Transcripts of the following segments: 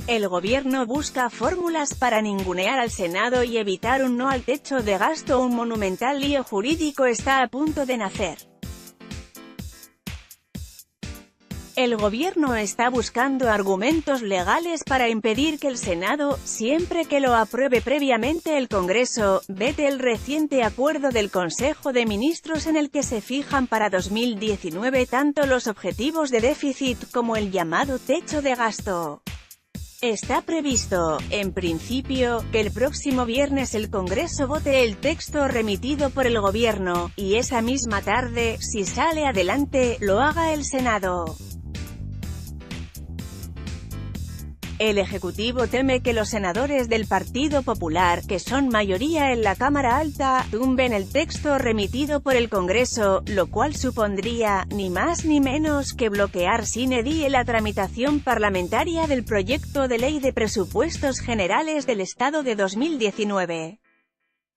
El gobierno busca fórmulas para ningunear al Senado y evitar un no al techo de gasto. Un monumental lío jurídico está a punto de nacer. El gobierno está buscando argumentos legales para impedir que el Senado, siempre que lo apruebe previamente el Congreso, vete el reciente acuerdo del Consejo de Ministros en el que se fijan para 2019 tanto los objetivos de déficit como el llamado techo de gasto. Está previsto, en principio, que el próximo viernes el Congreso vote el texto remitido por el gobierno, y esa misma tarde, si sale adelante, lo haga el Senado. El Ejecutivo teme que los senadores del Partido Popular, que son mayoría en la Cámara Alta, tumben el texto remitido por el Congreso, lo cual supondría, ni más ni menos, que bloquear sine die la tramitación parlamentaria del proyecto de ley de presupuestos generales del Estado de 2019.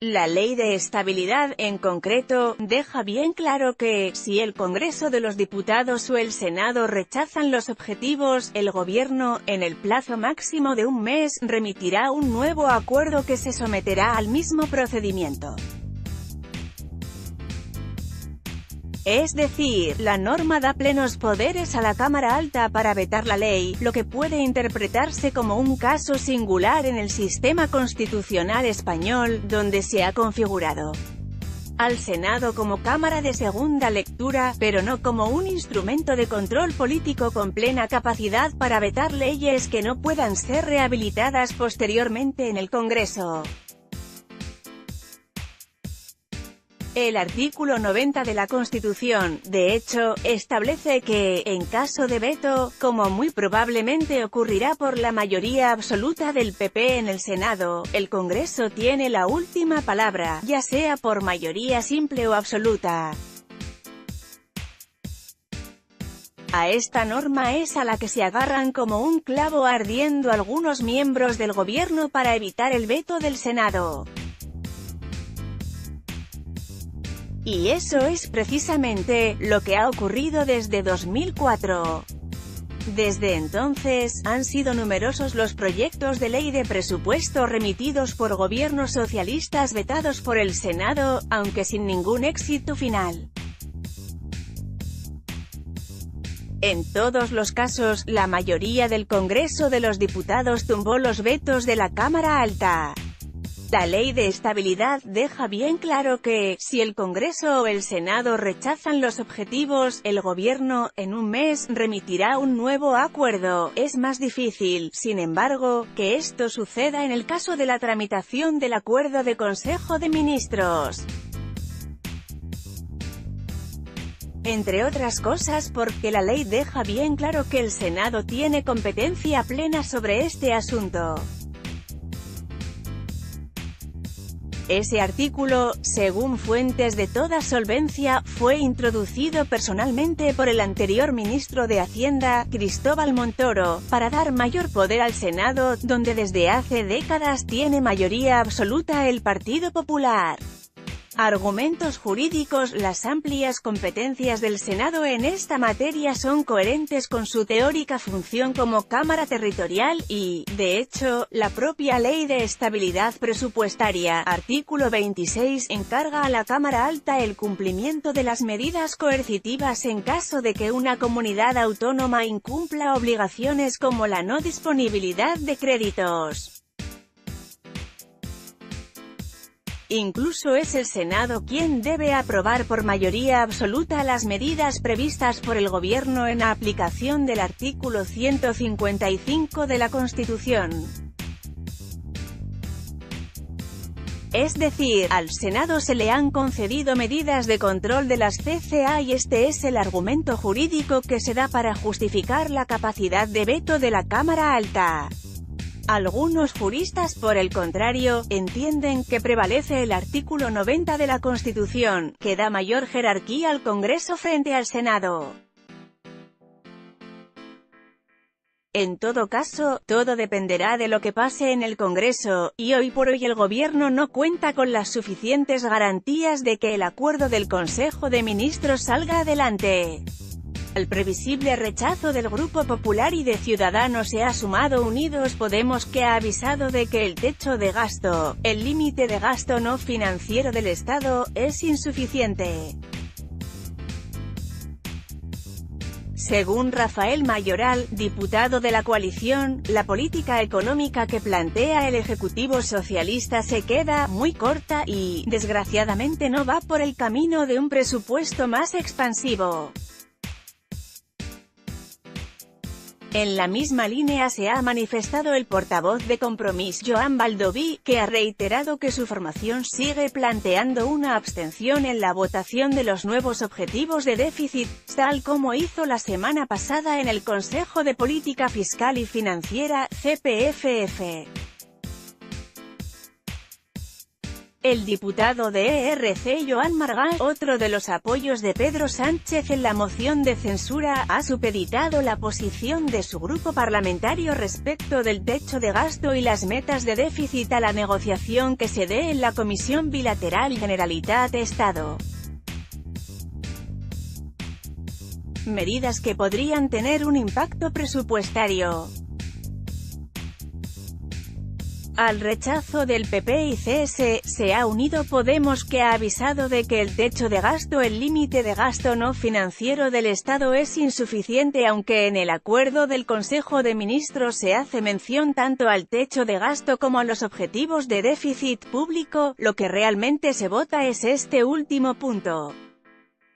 La Ley de Estabilidad, en concreto, deja bien claro que, si el Congreso de los Diputados o el Senado rechazan los objetivos, el Gobierno, en el plazo máximo de un mes, remitirá un nuevo acuerdo que se someterá al mismo procedimiento. Es decir, la norma da plenos poderes a la Cámara Alta para vetar la ley, lo que puede interpretarse como un caso singular en el sistema constitucional español, donde se ha configurado al Senado como Cámara de segunda lectura, pero no como un instrumento de control político con plena capacidad para vetar leyes que no puedan ser rehabilitadas posteriormente en el Congreso. El artículo 90 de la Constitución, de hecho, establece que, en caso de veto, como muy probablemente ocurrirá por la mayoría absoluta del PP en el Senado, el Congreso tiene la última palabra, ya sea por mayoría simple o absoluta. A esta norma es a la que se agarran como un clavo ardiendo algunos miembros del gobierno para evitar el veto del Senado. Y eso es precisamente lo que ha ocurrido desde 2004. Desde entonces, han sido numerosos los proyectos de ley de presupuesto remitidos por gobiernos socialistas vetados por el Senado, aunque sin ningún éxito final. En todos los casos, la mayoría del Congreso de los Diputados tumbó los vetos de la Cámara Alta. La Ley de Estabilidad deja bien claro que, si el Congreso o el Senado rechazan los objetivos, el Gobierno, en un mes, remitirá un nuevo acuerdo. Es más difícil, sin embargo, que esto suceda en el caso de la tramitación del acuerdo de Consejo de Ministros. Entre otras cosas porque la ley deja bien claro que el Senado tiene competencia plena sobre este asunto. Ese artículo, según fuentes de toda solvencia, fue introducido personalmente por el anterior ministro de Hacienda, Cristóbal Montoro, para dar mayor poder al Senado, donde desde hace décadas tiene mayoría absoluta el Partido Popular. Argumentos jurídicos. Las amplias competencias del Senado en esta materia son coherentes con su teórica función como Cámara Territorial y, de hecho, la propia Ley de Estabilidad Presupuestaria, artículo 26, encarga a la Cámara Alta el cumplimiento de las medidas coercitivas en caso de que una comunidad autónoma incumpla obligaciones como la no disponibilidad de créditos. Incluso es el Senado quien debe aprobar por mayoría absoluta las medidas previstas por el Gobierno en aplicación del artículo 155 de la Constitución. Es decir, al Senado se le han concedido medidas de control de las CCA y este es el argumento jurídico que se da para justificar la capacidad de veto de la Cámara Alta. Algunos juristas, por el contrario, entienden que prevalece el artículo 90 de la Constitución, que da mayor jerarquía al Congreso frente al Senado. En todo caso, todo dependerá de lo que pase en el Congreso, y hoy por hoy el Gobierno no cuenta con las suficientes garantías de que el acuerdo del Consejo de Ministros salga adelante. Al previsible rechazo del Grupo Popular y de Ciudadanos se ha sumado Unidos Podemos, que ha avisado de que el techo de gasto, el límite de gasto no financiero del Estado, es insuficiente. Según Rafael Mayoral, diputado de la coalición, la política económica que plantea el Ejecutivo socialista se queda muy corta y, desgraciadamente, no va por el camino de un presupuesto más expansivo. En la misma línea se ha manifestado el portavoz de Compromís, Joan Baldoví, que ha reiterado que su formación sigue planteando una abstención en la votación de los nuevos objetivos de déficit, tal como hizo la semana pasada en el Consejo de Política Fiscal y Financiera, CPFF. El diputado de ERC Joan Margal, otro de los apoyos de Pedro Sánchez en la moción de censura, ha supeditado la posición de su grupo parlamentario respecto del techo de gasto y las metas de déficit a la negociación que se dé en la Comisión Bilateral Generalitat-Estado. Medidas que podrían tener un impacto presupuestario. Al rechazo del PP y CS, se ha unido Podemos, que ha avisado de que el techo de gasto, el límite de gasto no financiero del Estado, es insuficiente, aunque en el acuerdo del Consejo de Ministros se hace mención tanto al techo de gasto como a los objetivos de déficit público. Lo que realmente se vota es este último punto.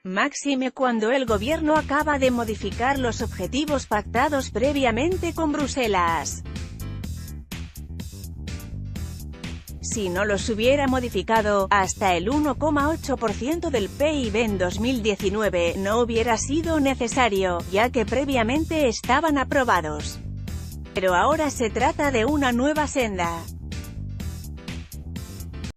Máxime cuando el gobierno acaba de modificar los objetivos pactados previamente con Bruselas. Si no los hubiera modificado, hasta el 1,8% del PIB en 2019 no hubiera sido necesario, ya que previamente estaban aprobados. Pero ahora se trata de una nueva senda.